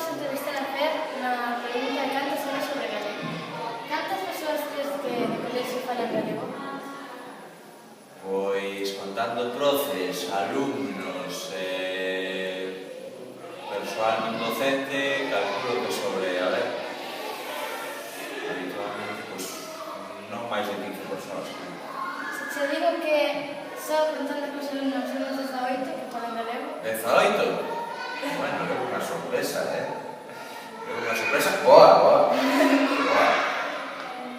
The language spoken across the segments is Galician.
vamos entrevistar a Fer na pregunta de cantas horas sobre galego. Cantas persoas crees que no colexio falan galego? Pois, contando profes, alumnos, persoal non docente, calculo que sobre, a ver, habitualmente, pois, non máis de 15 persoas. Se che digo que só contando cos alumnos somos 18 que falan galego. 18? Bueno, é unha sorpresa, É unha sorpresa boa, boa.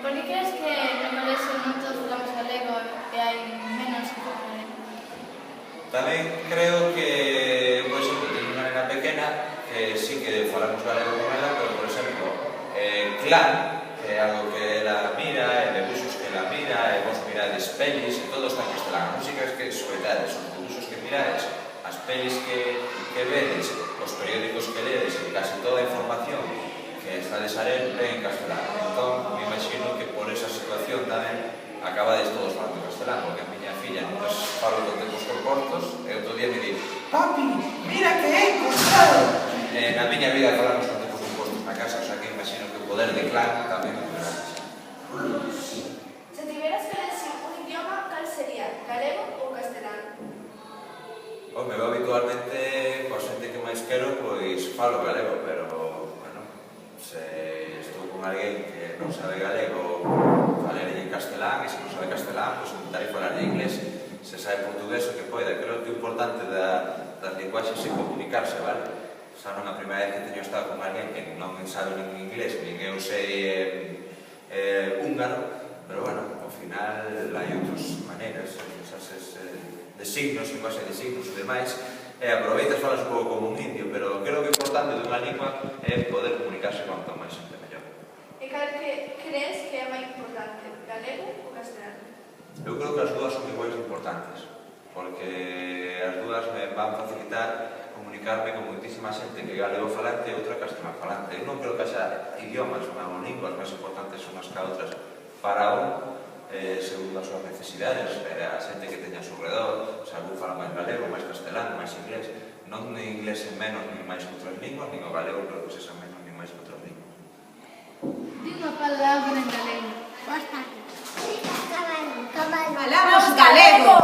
Por que crees que no colexio non todos falamos galego e hai menos que falan galego? Tamén creo que, por exemplo, teño unha nena pequena que sí que falamos galego con ela, pero, por exemplo, Clan, que é algo que ela mira, e debuxos que ela mira, e vos mirades pelis, e todo está en castelán. A música é que escoitades, os debuxos que mirades, as pelis que vedes, os periódicos que ledes, e casi toda a información que estades a ler ven en castelán. Entón, me imagino que por esa situación tamén acabades todos falando castelán, porque a miña filla non falo con tempos comportos, e outro día me di, papi, mira que é encontrado! Na miña vida falamos con tempos compostos na casa, o sea que imagino que o poder de Clan tamén é moi grande. Se tiveras que elegir un idioma, cal sería? Galego ou castelán? Home, eu habitualmente, coa xente que máis quero, pois falo galego, pero, bueno, se estou con alguén que non sabe galego, falarei en castelán, e se non sabe castelán, pois intentarei falar en inglés. Se sabe portugués, o que poida. Creo que o importante das linguaxes é comunicarse, vale? Xa non a primeira vez que teño estado con alguén que non sabe nin inglés, nin eu sei húngaro, pero, bueno, ao final hai outras maneiras, de signos, linguaxe de signos e demais, e aproveitas, falas un pouco como un indio, pero creo que o importante dunha lingua é poder comunicarse con máis xente mellor. E cal que crees que é máis importante? Galego ou castelán? Eu creo que as dúas son iguais importantes, porque as dúas me van facilitar comunicarme con moitísima xente que é galego falante e outra castelán falante. Eu non creo que haxa idiomas ou linguas máis importantes unhas que outras para un, segundo as súas necesidades, a xente que teña a seu redor, se algún fala máis galego, máis castelán, máis inglés, non nin inglés en menos nin máis que outras linguas, nin o galego creo que sexa menos nin máis que outras linguas. Di unha palabra en galego. Boas tardes. Cabalo. ¡Falamos galego!